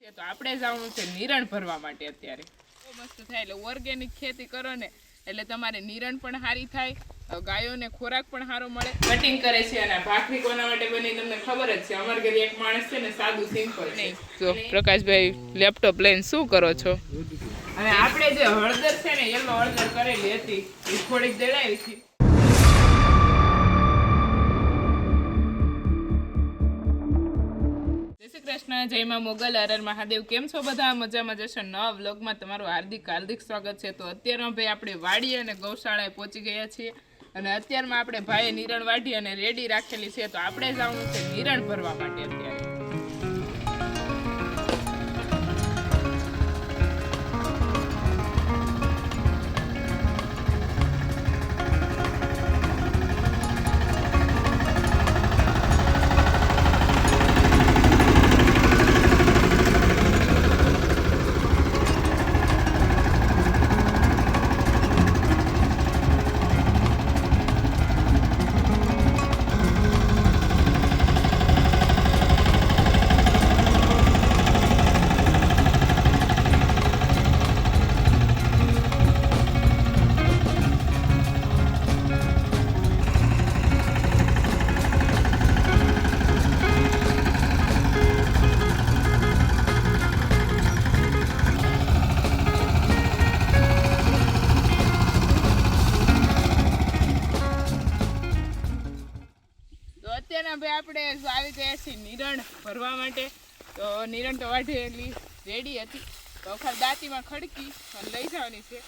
તો આપણે જવાનું છે નિરણ ભરવા માટે અત્યારે બહુ મસ્ત થાય એટલે ઓર્ગેનિક ખેતી કરો ને એટલે તમારે નિરણ પણ સારી થાય ગાયોને ખોરાક પણ સારો મળે કટિંગ કરે છે અને ભાખરી કોના માટે બની તમને ખબર જ છે અમારા ઘરે એક માણસ છે ને સાદું સિમ્પલ નહીં જો પ્રકાશભાઈ લેપટોપ લઈને શું કરો છો અને આપણે જે હળદર છે ને યલો હળદર કરેલી હતી એ થોડીક દળાવી છે કૃષ્ણ જય માં મોગલ હરર મહાદેવ કેમ છો બધા મજામાં જશો નવા વ્લોગમાં તમારું હાર્દિક સ્વાગત છે તો અત્યારે ભાઈ આપણે વાડી અને ગૌશાળાએ પહોંચી ગયા છીએ અને અત્યારમાં આપણે ભાઈએ નિરણ વાઢી અને રેડી રાખેલી છે તો આપણે જવાનું છે નિરણ ભરવા માટે અત્યારે આપણે આવી ગયા છીએ નિરણ ભરવા માટે તો નિરણ તો વાઢેલી રેડી હતી તો ખાલી દાંતીમાં ખડકી અને લઈ જવાની છે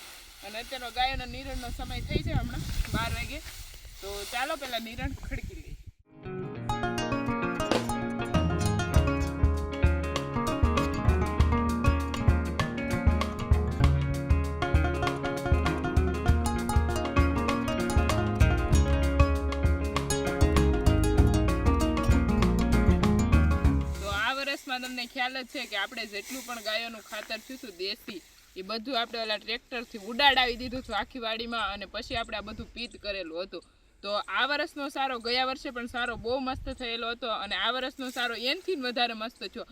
અને અત્યારનો ગાયોનો નિરણનો સમય થઈ જાય હમણાં 12 વાગે તો ચાલો પહેલાં નિરણ ખડકી લઈએ તમને ખ્યાલ જ છે કે આપણે જેટલું પણ ગાયોનું ખાતર થયું દેશી એ બધું આપણે ઓલા ટ્રેક્ટરથી ઉડાડાવી દીધું હતું આખી વાડીમાં અને પછી આપણે આ બધું પીત કરેલું હતું તો આ વર્ષનો સારો ગયા વર્ષે પણ સારો બહુ મસ્ત થયેલો હતો અને આ વર્ષનો સારો એનથી વધારે મસ્ત થયો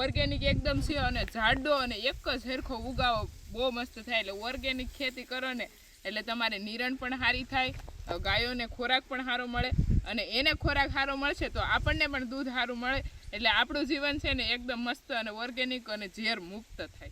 ઓર્ગેનિક એકદમ છે અને જાડો અને એક જ હેરખો ઉગાવો બહુ મસ્ત થાય એટલે ઓર્ગેનિક ખેતી કરો ને એટલે તમારે નિરણ પણ સારી થાય ગાયોને ખોરાક પણ સારો મળે અને એને ખોરાક સારો મળશે તો આપણને પણ દૂધ સારું મળે એટલે આપણું જીવન છે ને એકદમ મસ્ત અને ઓર્ગેનિક અને ઝેર મુક્ત થાય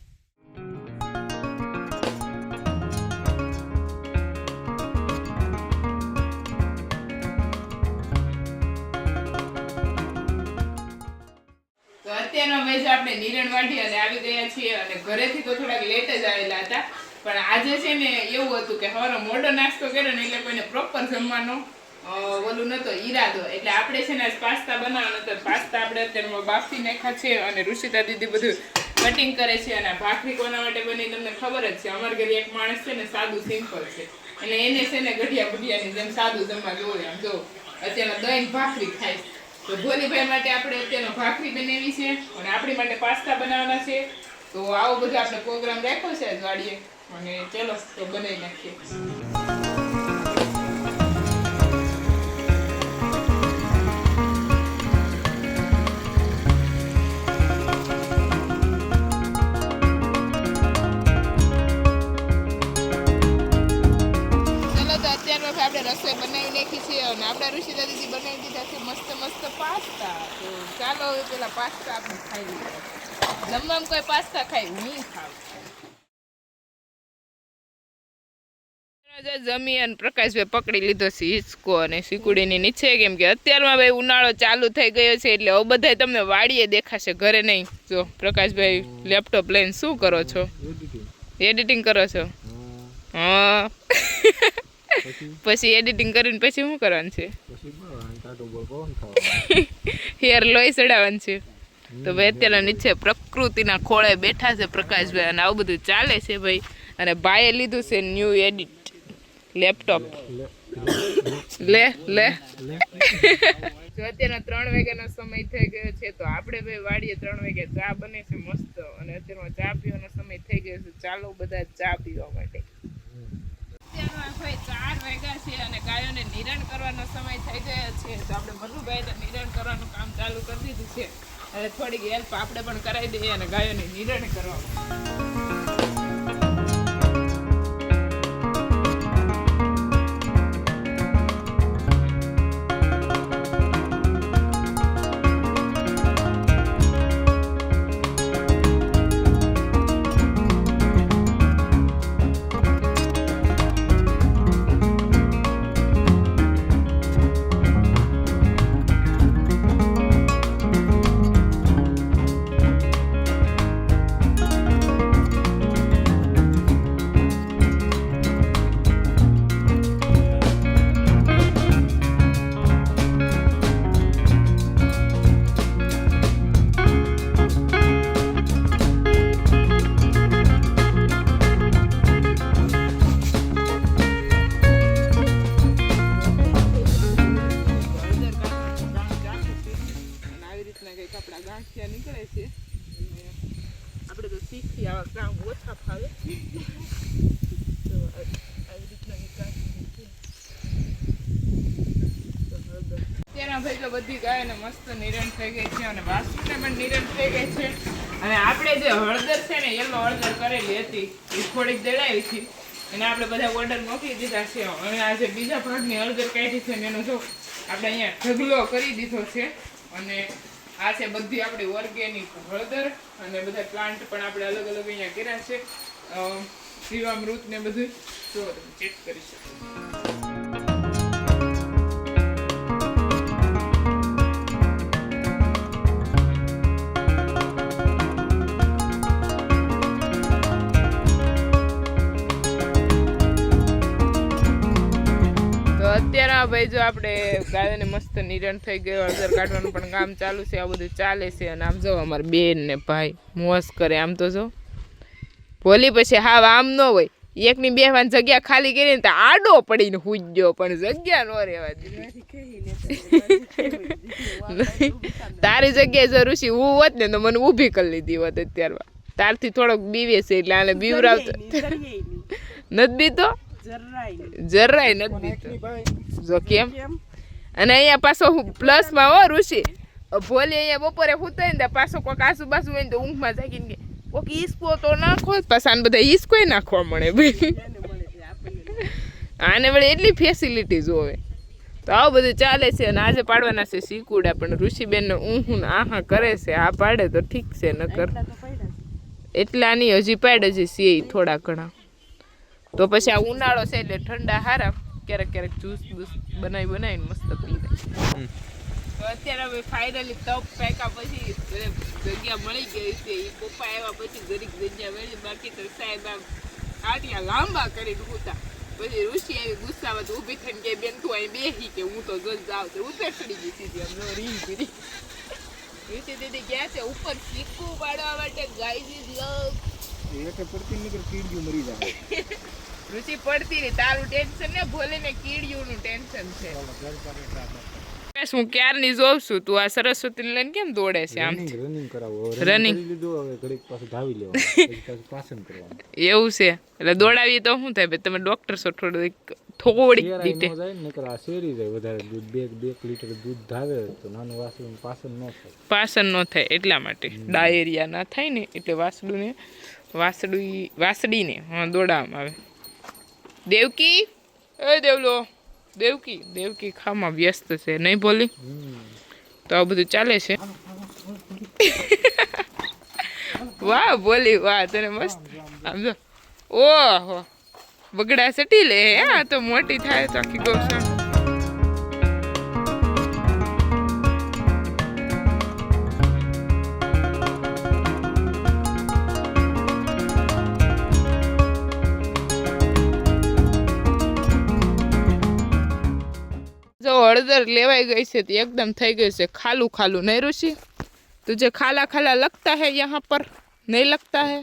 તો અત્યારનો વેજ આપણે નિરણ વાઢી અને આવી ગયા છીએ અને ઘરેથી તો થોડાક લેટ જ આવેલા હતા પણ આજે છે ને એવું હતું કે હવારે મોડો નાસ્તો કર્યો ને એટલે કોઈને પ્રોપર જમવાનો ઓલું નતો ઈરાદો એટલે આપણે છે ને પાસ્તા બનાવવાનો તો પાસ્તા આપણે અત્યારે બાફી નાખ્યા છે અને ઋષિતા દીદી બધું કટિંગ કરે છે અને ભાખરી કોના માટે બની તમને ખબર જ છે અમારા ઘરે એક માણસ છે ને સાદું સિમ્પલ છે એટલે એને છે ને ગઢિયા બુઢિયાની જેમ સાદું જમવા જોવે આમ જો અત્યારમાં દહીં ભાખરી ખાય તો ભોલીભાઈ માટે આપણે અત્યારનો ભાખરી બનાવી છે અને આપણી માટે પાસ્તા બનાવવાના છે તો આવો બધો આપણે પ્રોગ્રામ રાખ્યો છે આજ વાડીએ અને ચલો તો બનાવી નાખીએ આપણે રસોઈ બનાવી નાખી છે અને આપણા ઋષિતા દીદી બનાવી દીધા છે મસ્ત મસ્ત પાસ્તા તો ચાલો હવે પેલા પાસ્તા આપણે ખાઈ લઈએ જમવામાં કોઈ પાસ્તા ખાય નહીં ખાવ જમી અને પ્રકાશભાઈ પકડી લીધો છે હિંચકો અને સિકુડીની નીચે કેમ કે અત્યારમાં ભાઈ ઉનાળો ચાલુ થઈ ગયો છે એટલે હવે બધા તમને વાડીએ દેખાશે ઘરે નહીં જો પ્રકાશભાઈ લેપટોપ લઈને શું કરો છો એડિટિંગ કરો છો હા પછી એડિટિંગ કરીને પછી શું કરવાનું છે હેર લોહી ચડાવવાનું છે તો ભાઈ અત્યારે નીચે પ્રકૃતિના ખોળે બેઠા છે પ્રકાશભાઈ અને આવું બધું ચાલે છે ભાઈ અને ભાઈએ લીધું છે ન્યૂ એડિટ લેપટોપ લે જો અત્યારના 3 વાગ્યાનો સમય થઈ ગયો છે તો આપણે ભાઈ વાડીએ 3 વાગે ચા બને છે મસ્ત અને અત્યારમાં ચા પીવાનો સમય થઈ ગયો છે ચાલો બધા ચા પીવા માટે ભાઈ 4 વાગ્યા છે અને ગાયોને નિરણ કરવાનો સમય થઈ ગયો છે તો આપણે મધુભાઈ નિરણ કરવાનું કામ ચાલુ કરી દીધું છે અને થોડીક હેલ્પ આપણે પણ કરાવી દઈએ અને ગાયોની નિરણ કરવા. નીકળે છે આપણે તો શીખી આવા કામ ઓછા ફાવે તો આવી રીતના અત્યારે ભાઈ તો બધી ગાયોને મસ્ત નિરણ થઈ ગઈ છે અને વાસુને પણ નિરણ થઈ ગઈ છે. અને આપણે જે હળદર છે ને યલો હળદર કરેલી હતી એ થોડીક દળાવી હતી અને આપણે બધા ઓર્ડર મોકલી દીધા છે. અને આજે બીજા ભાગની હળદર કાઢી છે એનો જો આપણે અહીંયા ઢગલો કરી દીધો છે. અને આ છે બધી આપણી ઓર્ગેનિક હળદર અને બધા પ્લાન્ટ પણ આપણે અલગ અલગ અહીંયા કર્યા છે જીવામૃત ને બધું જો તમે ચેક કરી શકો. અત્યારે ભાઈ જો આપણે ગાયોને મસ્ત નિરણ થઈ ગયો હળદર કાઢવાનું પણ કામ ચાલુ છે. આ બધું ચાલે છે અને આમ જો અમારા બેન ને ભાઈ મોજ કરે. આમ તો જો ભોલી પછી હાવ આમ ન હોય એકની બેહવાની જગ્યા ખાલી કરીને તો આડો પડીને હુઈ ગયો પણ જગ્યા ન રહેવા દીધી. તારી જગ્યાએ જો ઋષિ હું હોત ને તો મને ઊભી કરી લીધી હોત. અત્યારમાં તારથી થોડોક બીવે છે એટલે આને બીવરાવતો નથી બીતો જરાય નથી જો કેમ. અને અહીંયા પાછો પ્લસમાં હો ઋષિ ભોલી અહીંયા બપોરે હુતાય ને પાછો કોઈક આસુબાસુ હોય ને તો ઊંઘમાં જાગીને કે કોઈક ઈસકો તો નાખો પાછા બધા ઈસકોય નાખવા મળે ભાઈ. આને વળી એટલી ફેસિલિટી જોવે તો આવું બધું ચાલે છે. અને આજે પાડવાના છે શીકુડા પણ ઋષિબેનને ઊંઘું આહા કરે છે. આ પાડે તો ઠીક છે નકર એટલા નહીં હજી પાડે છે સિંહ થોડા ઘણા. તો પછી આ ઉનાળો છે એટલે ઠંડા હારા ક્યારેક ક્યારેક જ્યુસ બૂસ બનાવીને મસ્ત પી લે. તો અત્યારે હવે ફાઇનલી તપ પાક્યા પછી જગ્યા મળી ગઈ છે. એ પપ્પા આવ્યા પછી જરીક જગ્યા મળી. બાકી તો સાહેબ આમ આટિયા લાંબા કરીને ઉતા. પછી ઋષિ આવી ગુસ્સામાં તો ઊભી થઈને કે બેન તું અહીં બેસી કે હું તો જોઈ જાઉં તો ઉપર ચડી ગઈ સીધી આમ રીંગ કરી. ઋષિ દીદી ગયા છે ઉપર શીખવું પાડવા માટે ગાય દીધી રુચિ પડતી રહી. તારું ટેન્શન ને ભોલે ને કીડિયું નું ટેન્શન છે. હું ક્યારની જોઉં છું તું આ સરસ્વતી લઈને કેમ દોડે છે આમ રનિંગ કરાવો રનિંગ લીધું હવે ઘડીક પાછું ધાવી લેવાનું પછી પાસન કરવાનું એવું છે. એટલે દોડાવી તો શું થાય તમે ડોક્ટર છો થોડીક રીતે શેરી જાય વધારે દૂધ 2 લીટર દૂધ ધાવે તો નાનું વાસડું પાસન ન થાય એટલા માટે ડાયરિયા ના થાય ને એટલે વાસડીને દોડાવવામાં આવે. દેવકી એ દેવલો દેવકી ખામાં વ્યસ્ત છે નહીં બોલી. તો આ બધું ચાલે છે. વાહ બોલી વાહ તને મસ્ત આમ જો ઓહો બગડા સટી લે. હા તો મોટી થાય તો આખી ગૌશાળા. हळदर लेवाई गई से तो एकदम थई गई से खालू खालू नहीं ऋषि. तुझे खाला खाला लगता है यहाँ पर नहीं लगता है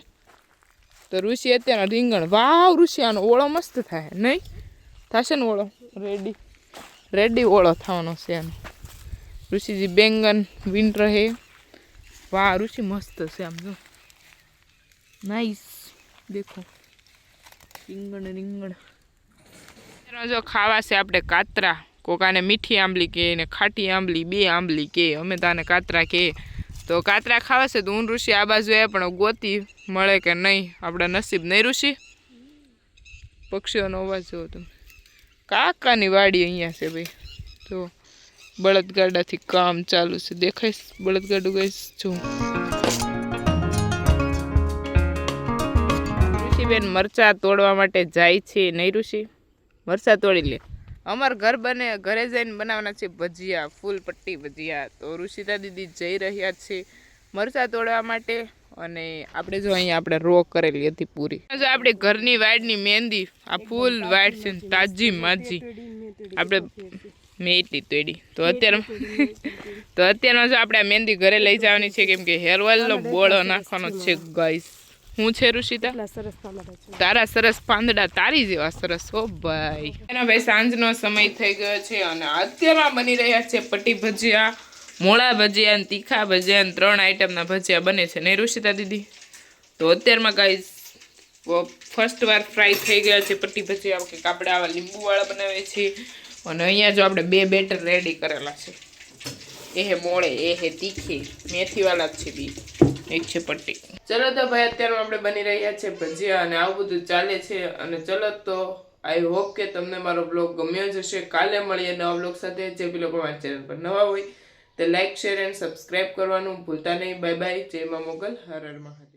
तो ऋषि अत्यार રીંગણ वाव ऋषि आनो ओळो मस्त थाय नहीं थाशे ने ओळो रेडी रेडी ओळो थावनो छे आनो. ऋषिजी बेंगन वीन रहे वाह ऋषि मस्त छे आम जो नाइस देखो રીંગણ जो खावा से आपणे कातरा कोकाने मीठी आंबली के ने खाटी आंबली 2 आंबली के अमे ताने कातरा के તો કાતરા ખાવા છે તો હું ઋષિ આ બાજુ એ પણ ગોતી મળે કે નહીં, આપણા નસીબ નહીં ઋષિ. પક્ષીઓનો અવાજ જોવો તમે. કાકાની વાડી અહીંયા છે ભાઈ. તો બળદગાડાથી કામ ચાલુ છે, દેખાય બળદગાડું ગઈ જો. ઋષિબેન મરચા તોડવા માટે જાય છે નહીં ઋષિ? મરચા તોડી લે. અમાર ઘરે જઈને બનાવવાના છે ભજીયા, ફૂલ પટ્ટી ભજીયા. તો ઋષિતા દીદી જઈ રહ્યા છે મરચા તોડવા માટે. અને આપણે જો અહીંયા આપણે રો કરેલી હતી પૂરી. જો આપણે ઘરની વાડની મહેંદી, આ ફૂલ વાડ છે તાજી માજી, આપણે મેટી તોડી. તો અત્યારમાં જો આપણે આ મહેંદી ઘરે લઈ જવાની છે, કેમ કે હેર ઓઇલનો બોળો નાખવાનો છે ગાઈસ. હું છે ઋષિતા? તારા સરસ પાંદડા, તારી જેવા સરસ. ઓ ભાઈ એના ભાઈ સાંજનો સમય થઈ ગયો છે અને અત્યારમાં બની રહ્યા છે પટ્ટી ભજીયા, મોળા ભજીયા અને તીખા ભજીયા, 3 આઈટમના ભજીયા બને છે નહીં ઋષિતા દીદી? તો અત્યારમાં ગાઈસ ફર્સ્ટ વાર ફ્રાય થઈ ગયા છે પટ્ટી ભજીયા, કે આપણે આવા લીંબુવાળા બનાવીએ છીએ. અને અહીંયા જો આપણે 2 બેટર રેડી કરેલા છે, એ હે મોળે, એ હે તીખી, મેથીવાળા જ છે બી, એક છે પટ્ટી. ચલો તો ભાઈ અત્યારે આપણે બની રહ્યા છે ભજીયા અને આવું બધું ચાલે છે. અને ચલો તો આઈ હોપ કે તમને મારો બ્લોગ ગમ્યો જ હશે. કાલે મળીએ નવા બ્લોગ સાથે. જે બી લોકો મારા ચેનલ પર નવા હોય તે લાઈક, શેર એન્ડ સબસ્ક્રાઈબ કરવાનું ભૂલતા નહીં. Bye bye. જય મા મોગલ. હર હર મહાદેવ.